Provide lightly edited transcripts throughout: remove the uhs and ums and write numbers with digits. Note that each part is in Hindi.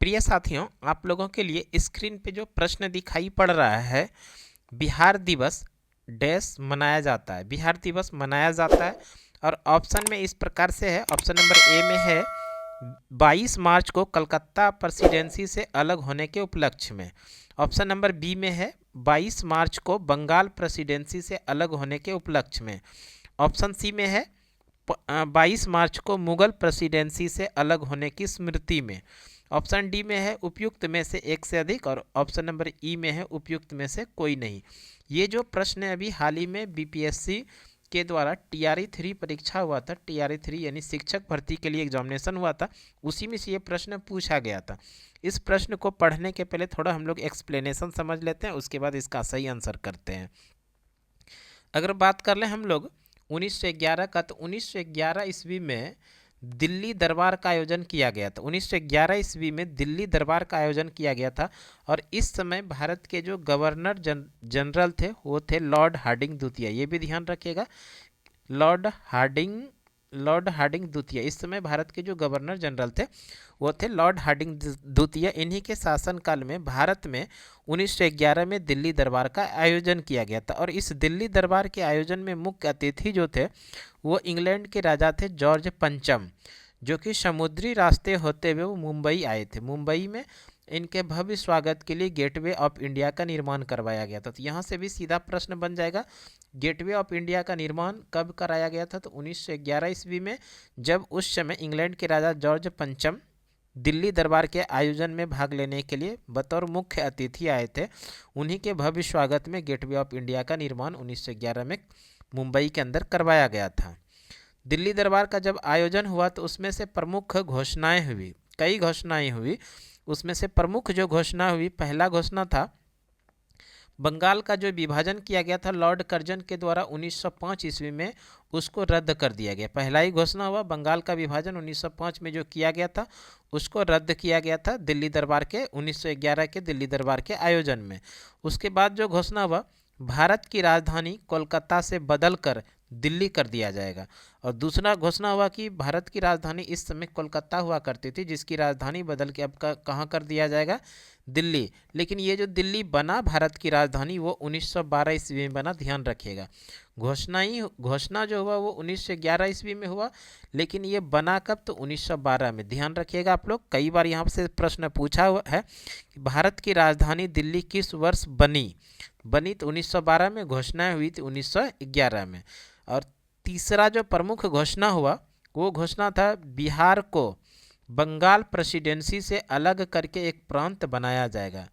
प्रिय साथियों, आप लोगों के लिए स्क्रीन पे जो प्रश्न दिखाई पड़ रहा है, बिहार दिवस डैश मनाया जाता है। बिहार दिवस मनाया जाता है और ऑप्शन में इस प्रकार से है। ऑप्शन नंबर ए में है 22 मार्च को कलकत्ता प्रेसिडेंसी से अलग होने के उपलक्ष्य में। ऑप्शन नंबर बी में है 22 मार्च को बंगाल प्रेसिडेंसी से अलग होने के उपलक्ष्य में। ऑप्शन सी में है 22 मार्च को मुगल प्रेसिडेंसी से अलग होने की स्मृति में। ऑप्शन डी में है उपयुक्त में से एक से अधिक और ऑप्शन नंबर ई में है उपयुक्त में से कोई नहीं। ये जो प्रश्न है अभी हाल ही में बीपीएससी के द्वारा टीआरई 3 परीक्षा हुआ था। टीआरई 3 यानी शिक्षक भर्ती के लिए एग्जामिनेशन हुआ था, उसी में से ये प्रश्न पूछा गया था। इस प्रश्न को पढ़ने के पहले थोड़ा हम लोग एक्सप्लेनेशन समझ लेते हैं, उसके बाद इसका सही आंसर करते हैं। अगर बात कर लें हम लोग 1911 का, तो 1911 ईस्वी में दिल्ली दरबार का आयोजन किया गया था। 1911 ईस्वी में दिल्ली दरबार का आयोजन किया गया था और इस समय भारत के जो गवर्नर जनरल थे वो थे लॉर्ड हार्डिंग द्वितीय। ये भी ध्यान रखिएगा, लॉर्ड हार्डिंग द्वितीय इस समय भारत के जो गवर्नर जनरल थे वो थे लॉर्ड हार्डिंग द्वितीय। इन्हीं के शासनकाल में भारत में 1911 में दिल्ली दरबार का आयोजन किया गया था और इस दिल्ली दरबार के आयोजन में मुख्य अतिथि जो थे वो इंग्लैंड के राजा थे जॉर्ज पंचम, जो कि समुद्री रास्ते होते हुए वो मुंबई आए थे। मुंबई में इनके भव्य स्वागत के लिए गेटवे ऑफ इंडिया का निर्माण करवाया गया था। तो यहाँ से भी सीधा प्रश्न बन जाएगा, गेटवे ऑफ इंडिया का निर्माण कब कराया गया था? तो 1911 ईस्वी में, जब उस समय इंग्लैंड के राजा जॉर्ज पंचम दिल्ली दरबार के आयोजन में भाग लेने के लिए बतौर मुख्य अतिथि आए थे। उन्हीं के भव्य स्वागत में गेटवे ऑफ इंडिया का निर्माण 1911 में मुंबई के अंदर करवाया गया था। दिल्ली दरबार का जब आयोजन हुआ तो उसमें से प्रमुख घोषणाएं हुई, कई घोषणाएं हुई। उसमें से प्रमुख जो घोषणा हुई, पहला घोषणा था बंगाल का जो विभाजन किया गया था लॉर्ड कर्जन के द्वारा 1905 ईस्वी में, उसको रद्द कर दिया गया। पहला ही घोषणा हुआ, बंगाल का विभाजन 1905 में जो किया गया था उसको रद्द किया गया था दिल्ली दरबार के 1911 के दिल्ली दरबार के आयोजन में। उसके बाद जो घोषणा हुआ, भारत की राजधानी कोलकाता से बदलकर दिल्ली कर दिया जाएगा। और दूसरा घोषणा हुआ कि भारत की राजधानी इस समय कोलकाता हुआ करती थी, जिसकी राजधानी बदल के अब कहाँ कर दिया जाएगा? दिल्ली। लेकिन ये जो दिल्ली बना भारत की राजधानी वो 1912 ईस्वी में बना, ध्यान रखिएगा। घोषणा जो हुआ वो 1911 ईस्वी में हुआ, लेकिन ये बना कब? तो 1912 में। ध्यान रखिएगा आप लोग, कई बार यहाँ से प्रश्न पूछा हुआ है कि भारत की राजधानी दिल्ली किस वर्ष बनी तो 1912 में, घोषणा हुई थी 1911 में। और तीसरा जो प्रमुख घोषणा हुआ वो घोषणा था बिहार को बंगाल प्रेसिडेंसी से अलग करके एक प्रांत बनाया जाएगा।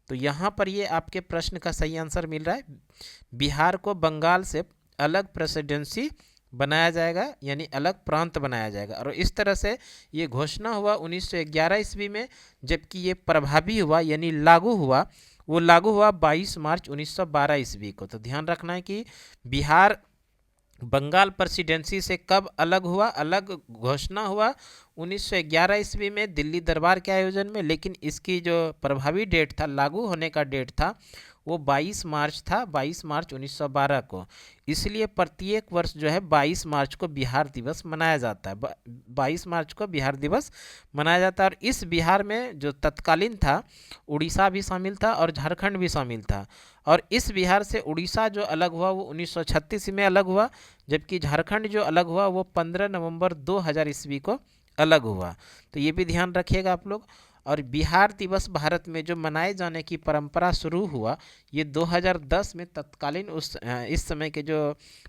तो यहाँ पर ये आपके प्रश्न का सही आंसर मिल रहा है, बिहार को बंगाल से अलग प्रेसिडेंसी बनाया जाएगा, यानी अलग प्रांत बनाया जाएगा। और इस तरह से ये घोषणा हुआ 1911 ईस्वी में, जबकि ये प्रभावी हुआ यानी लागू हुआ, वो लागू हुआ 22 मार्च 1912 ईस्वी को। तो ध्यान रखना है कि बिहार बंगाल प्रेसिडेंसी से कब अलग हुआ? अलग घोषणा हुआ 1911 ईस्वी में दिल्ली दरबार के आयोजन में, लेकिन इसकी जो प्रभावी डेट था, लागू होने का डेट था, वो 22 मार्च था, 22 मार्च 1912 को। इसलिए प्रत्येक वर्ष जो है 22 मार्च को बिहार दिवस मनाया जाता है। 22 मार्च को बिहार दिवस मनाया जाता है। और इस बिहार में जो तत्कालीन था, उड़ीसा भी शामिल था और झारखंड भी शामिल था। और इस बिहार से उड़ीसा जो अलग हुआ वो 1936 में अलग हुआ, जबकि झारखंड जो अलग हुआ वो 15 नवंबर 2000 ईस्वी को अलग हुआ। तो ये भी ध्यान रखिएगा आप लोग। और बिहार दिवस भारत में जो मनाए जाने की परंपरा शुरू हुआ ये 2010 में, तत्कालीन इस समय के जो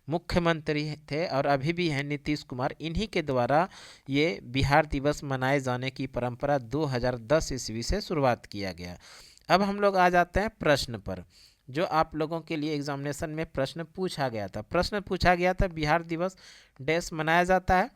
मुख्यमंत्री थे और अभी भी हैं नीतीश कुमार, इन्हीं के द्वारा ये बिहार दिवस मनाए जाने की परंपरा 2010 ईस्वी से शुरुआत किया गया। अब हम लोग आ जाते हैं प्रश्न पर, जो आप लोगों के लिए एग्जामिनेशन में प्रश्न पूछा गया था। प्रश्न पूछा गया था बिहार दिवस डैश मनाया जाता है,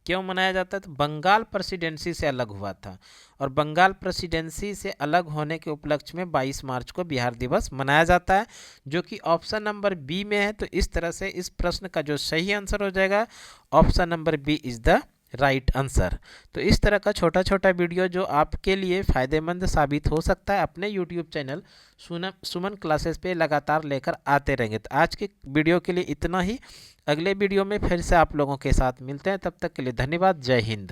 क्यों मनाया जाता है? तो बंगाल प्रेसिडेंसी से अलग हुआ था और बंगाल प्रेसिडेंसी से अलग होने के उपलक्ष्य में 22 मार्च को बिहार दिवस मनाया जाता है, जो कि ऑप्शन नंबर बी में है। तो इस तरह से इस प्रश्न का जो सही आंसर हो जाएगा, option number B is the right answer. तो इस तरह का छोटा छोटा वीडियो जो आपके लिए फ़ायदेमंद साबित हो सकता है, अपने यूट्यूब चैनल सुमन क्लासेस पे लगातार लेकर आते रहेंगे। तो आज के वीडियो के लिए इतना ही, अगले वीडियो में फिर से आप लोगों के साथ मिलते हैं। तब तक के लिए धन्यवाद, जय हिंद।